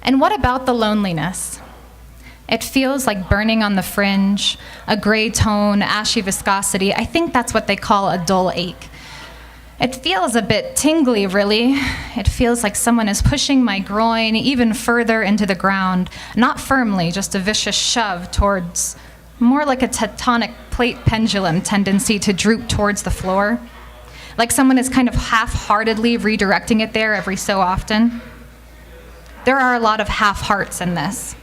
And what about the loneliness? It feels like burning on the fringe, a gray tone, ashy viscosity. I think that's what they call a dull ache. It feels a bit tingly, really. It feels like someone is pushing my groin even further into the ground, not firmly, just a vicious shove towards, more like a tectonic plate pendulum tendency to droop towards the floor. Like someone is kind of half-heartedly redirecting it there every so often. There are a lot of half-hearts in this.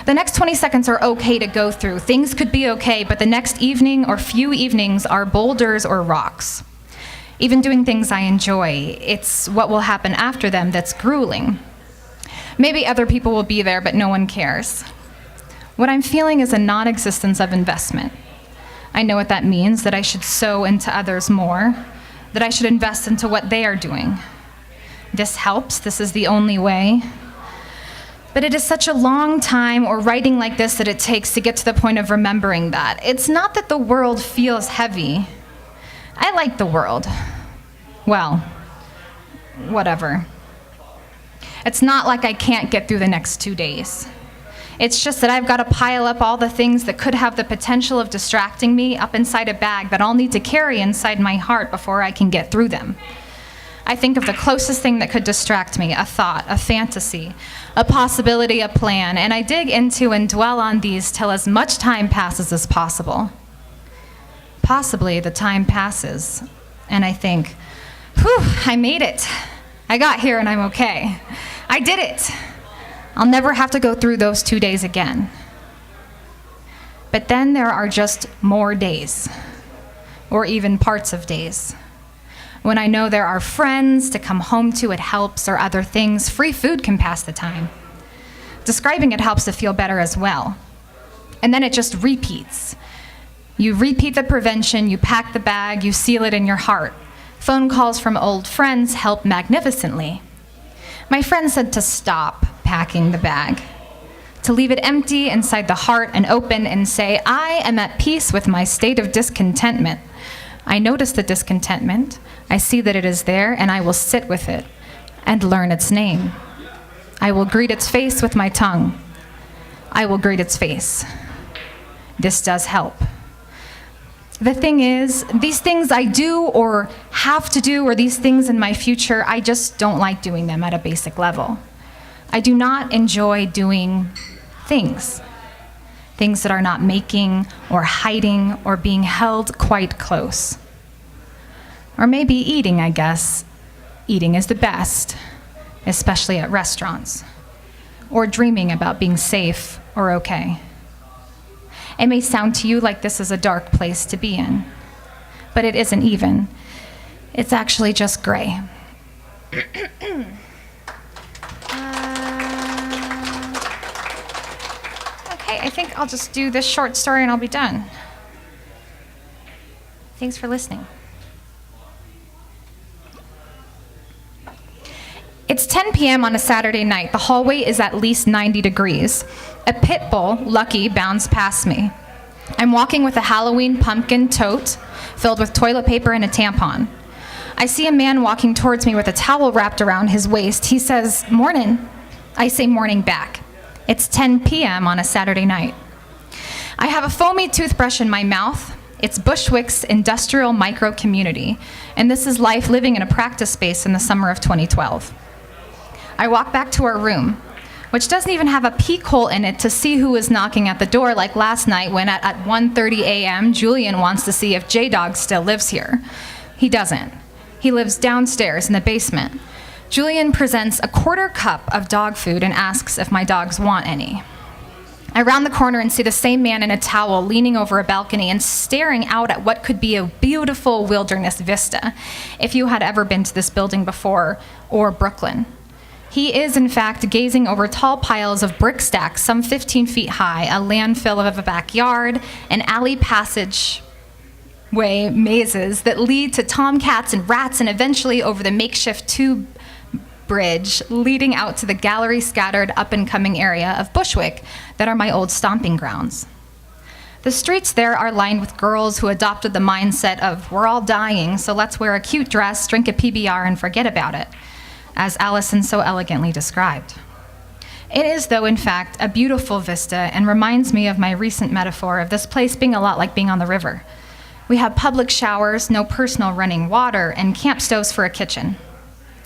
The next 20 seconds are okay to go through. Things could be okay, but the next evening or few evenings are boulders or rocks. Even doing things I enjoy, it's what will happen after them that's grueling. Maybe other people will be there, but no one cares. What I'm feeling is a non-existence of investment. I know what that means, that I should sow into others more, that I should invest into what they are doing. This helps, this is the only way. But it is such a long time or writing like this that it takes to get to the point of remembering that. It's not that the world feels heavy. I like the world. Well, whatever. It's not like I can't get through the next 2 days. It's just that I've got to pile up all the things that could have the potential of distracting me up inside a bag that I'll need to carry inside my heart before I can get through them. I think of the closest thing that could distract me, a thought, a fantasy, a possibility, a plan, and I dig into and dwell on these till as much time passes as possible. Possibly the time passes, and I think, whew, I made it. I got here and I'm okay. I did it. I'll never have to go through those 2 days again. But then there are just more days, or even parts of days. When I know there are friends to come home to, it helps, or other things. Free food can pass the time. Describing it helps to feel better as well. And then it just repeats. You repeat the prevention, you pack the bag, you seal it in your heart. Phone calls from old friends help magnificently. My friend said to stop packing the bag, to leave it empty inside the heart and open and say, I am at peace with my state of discontentment. I notice the discontentment, I see that it is there, and I will sit with it and learn its name. I will greet its face with my tongue. I will greet its face. This does help. The thing is, these things I do or have to do, or these things in my future, I just don't like doing them at a basic level. I do not enjoy doing things that are not making or hiding or being held quite close. Or maybe eating, I guess. Eating is the best, especially at restaurants. Or dreaming about being safe or okay. It may sound to you like this is a dark place to be in, but it isn't even. It's actually just gray. Okay, I think I'll just do this short story and I'll be done. Thanks for listening. It's 10 p.m. on a Saturday night. The hallway is at least 90 degrees. A pit bull, Lucky, bounds past me. I'm walking with a Halloween pumpkin tote filled with toilet paper and a tampon. I see a man walking towards me with a towel wrapped around his waist. He says, "Morning." I say morning back. It's 10 p.m. on a Saturday night. I have a foamy toothbrush in my mouth. It's Bushwick's industrial micro-community, and this is life living in a practice space in the summer of 2012. I walk back to our room, which doesn't even have a peek hole in it to see who is knocking at the door, like last night when at 1:30 a.m. Julian wants to see if J-Dog still lives here. He doesn't. He lives downstairs in the basement. Julian presents a quarter cup of dog food and asks if my dogs want any. I round the corner and see the same man in a towel leaning over a balcony and staring out at what could be a beautiful wilderness vista, if you had ever been to this building before, or Brooklyn. He is, in fact, gazing over tall piles of brick stacks, some 15 feet high, a landfill of a backyard, an alley passageway mazes that lead to tomcats and rats, and eventually over the makeshift tube bridge leading out to the gallery-scattered up-and-coming area of Bushwick that are my old stomping grounds. The streets there are lined with girls who adopted the mindset of, we're all dying, so let's wear a cute dress, drink a PBR, and forget about it, as Allison so elegantly described. It is, though, in fact, a beautiful vista and reminds me of my recent metaphor of this place being a lot like being on the river. We have public showers, no personal running water, and camp stoves for a kitchen.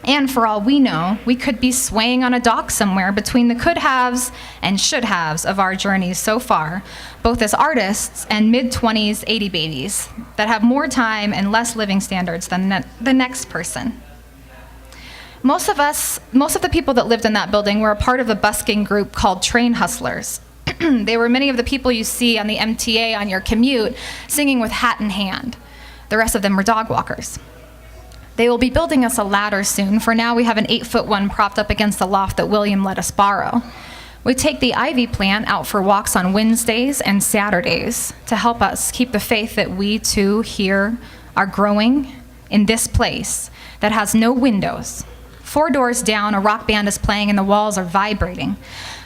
And for all we know, we could be swaying on a dock somewhere between the could-haves and should-haves of our journeys so far, both as artists and mid-20s 80 babies that have more time and less living standards than the next person. Most of the people that lived in that building were a part of the busking group called Train Hustlers. They were many of the people you see on the MTA on your commute, singing with hat in hand. The rest of them were dog walkers. They will be building us a ladder soon. For now, we have an 8-foot one propped up against the loft that William let us borrow. We take the ivy plant out for walks on Wednesdays and Saturdays to help us keep the faith that we too here are growing in this place that has no windows. 4 doors down, a rock band is playing and the walls are vibrating.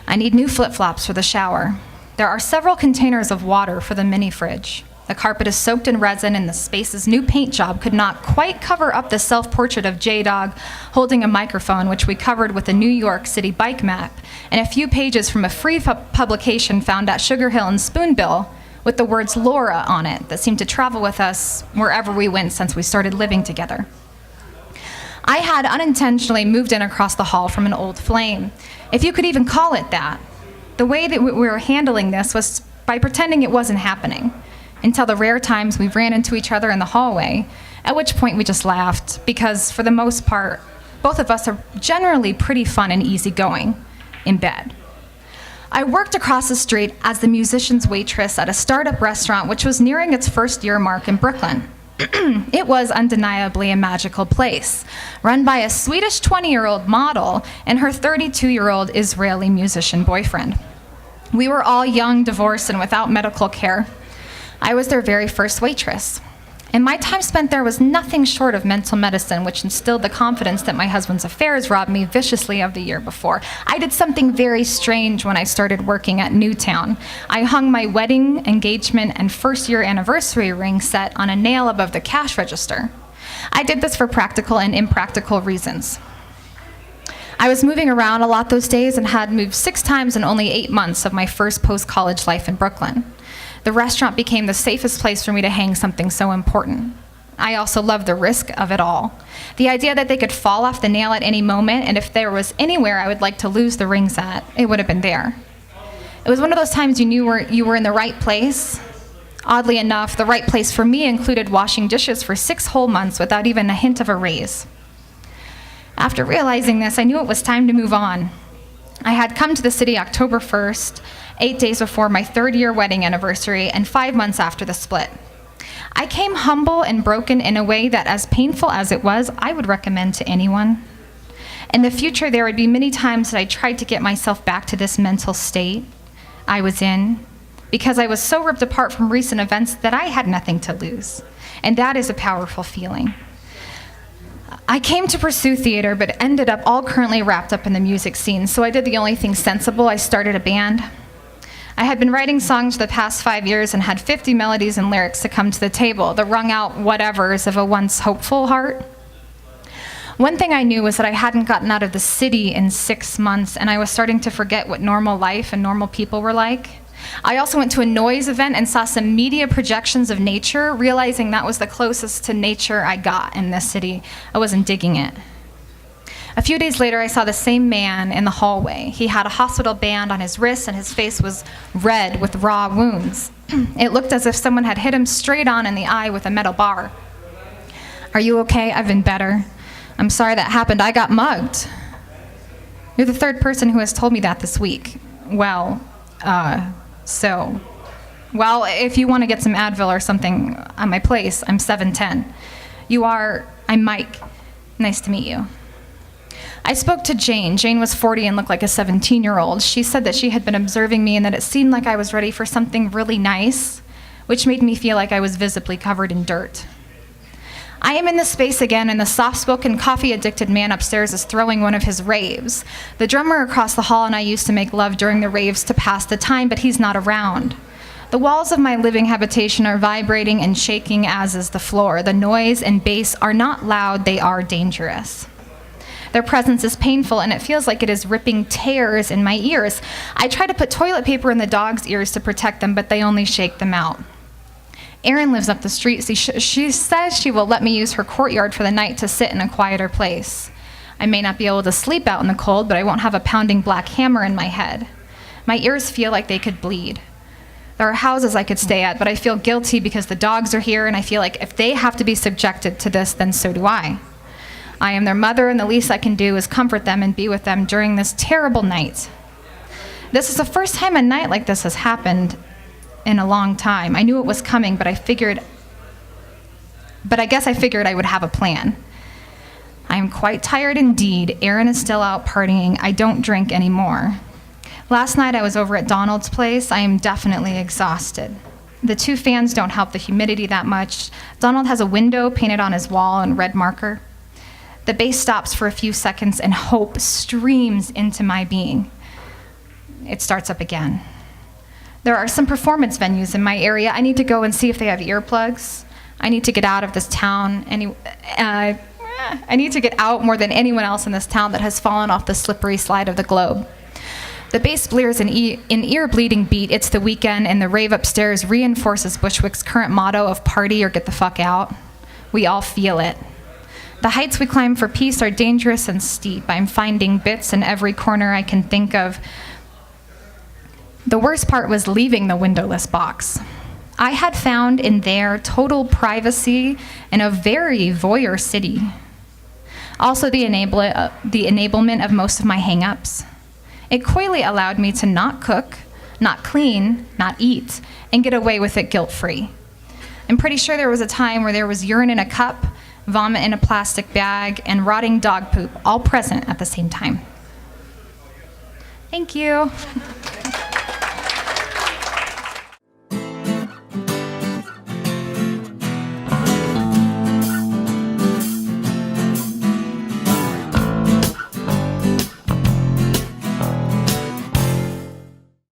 I need new flip-flops for the shower. There are several containers of water for the mini fridge. The carpet is soaked in resin and the space's new paint job could not quite cover up the self-portrait of J-Dog holding a microphone, which we covered with a New York City bike map and a few pages from a free publication found at Sugar Hill and Spoonbill with the words Laura on it that seemed to travel with us wherever we went since we started living together. I had unintentionally moved in across the hall from an old flame, if you could even call it that. The way that we were handling this was by pretending it wasn't happening, until the rare times we ran into each other in the hallway, at which point we just laughed, because for the most part, both of us are generally pretty fun and easygoing in bed. I worked across the street as the musician's waitress at a startup restaurant which was nearing its first year mark in Brooklyn. It was undeniably a magical place, run by a Swedish 20-year-old model and her 32-year-old Israeli musician boyfriend. We were all young, divorced, and without medical care. I was their very first waitress. And my time spent there was nothing short of mental medicine, which instilled the confidence that my husband's affairs robbed me viciously of the year before. I did something very strange when I started working at Newtown. I hung my wedding, engagement, and first-year anniversary ring set on a nail above the cash register. I did this for practical and impractical reasons. I was moving around a lot those days and had moved 6 times in only 8 months of my first post-college life in Brooklyn. The restaurant became the safest place for me to hang something so important. I also loved the risk of it all. The idea that they could fall off the nail at any moment, and if there was anywhere I would like to lose the rings at, it would have been there. It was one of those times you knew you were in the right place. Oddly enough, the right place for me included washing dishes for 6 whole months without even a hint of a raise. After realizing this, I knew it was time to move on. I had come to the city October 1st, 8 days before my 3rd-year wedding anniversary and 5 months after the split. I came humble and broken in a way that, as painful as it was, I would recommend to anyone. In the future, there would be many times that I tried to get myself back to this mental state I was in, because I was so ripped apart from recent events that I had nothing to lose. And that is a powerful feeling. I came to pursue theater, but ended up all currently wrapped up in the music scene, so I did the only thing sensible. I started a band. I had been writing songs the past 5 years and had 50 melodies and lyrics to come to the table, the wrung-out whatevers of a once hopeful heart. One thing I knew was that I hadn't gotten out of the city in 6 months, and I was starting to forget what normal life and normal people were like. I also went to a noise event and saw some media projections of nature, realizing that was the closest to nature I got in this city. I wasn't digging it. A few days later, I saw the same man in the hallway. He had a hospital band on his wrist, and his face was red with raw wounds. It looked as if someone had hit him straight on in the eye with a metal bar. "Are you okay? I've been better. I'm sorry that happened. I got mugged." "You're the 3rd person who has told me that this week." Well, if you want to get some Advil or something on my place, I'm 710. I'm Mike. Nice to meet you. I spoke to Jane. Jane was 40 and looked like a 17-year-old. She said that she had been observing me and that it seemed like I was ready for something really nice, which made me feel like I was visibly covered in dirt. I am in this space again, and the soft-spoken, coffee-addicted man upstairs is throwing one of his raves. The drummer across the hall and I used to make love during the raves to pass the time, but he's not around. The walls of my living habitation are vibrating and shaking, as is the floor. The noise and bass are not loud, they are dangerous. Their presence is painful, and it feels like it is ripping tears in my ears. I try to put toilet paper in the dog's ears to protect them, but they only shake them out. Erin lives up the street, so she says she will let me use her courtyard for the night to sit in a quieter place. I may not be able to sleep out in the cold, but I won't have a pounding black hammer in my head. My ears feel like they could bleed. There are houses I could stay at, but I feel guilty because the dogs are here, and I feel like if they have to be subjected to this, then so do I. I am their mother, and the least I can do is comfort them and be with them during this terrible night. This is the first time a night like this has happened in a long time. I knew it was coming, but I guess I figured I would have a plan. I am quite tired indeed. Erin is still out partying. I don't drink anymore. Last night I was over at Donald's place. I am definitely exhausted. The 2 fans don't help the humidity that much. Donald has a window painted on his wall in red marker. The bass stops for a few seconds and hope streams into my being. It starts up again. There are some performance venues in my area. I need to go and see if they have earplugs. I need to get out of this town. I need to get out more than anyone else in this town that has fallen off the slippery slide of the globe. The bass blares an ear-bleeding beat. It's the weekend, and the rave upstairs reinforces Bushwick's current motto of party or get the fuck out. We all feel it. The heights we climb for peace are dangerous and steep. I'm finding bits in every corner I can think of. The worst part was leaving the windowless box. I had found in there total privacy in a very voyeur city. Also the enablement of most of my hang-ups. It coyly allowed me to not cook, not clean, not eat, and get away with it guilt-free. I'm pretty sure there was a time where there was urine in a cup, vomit in a plastic bag, and rotting dog poop all present at the same time. Thank you.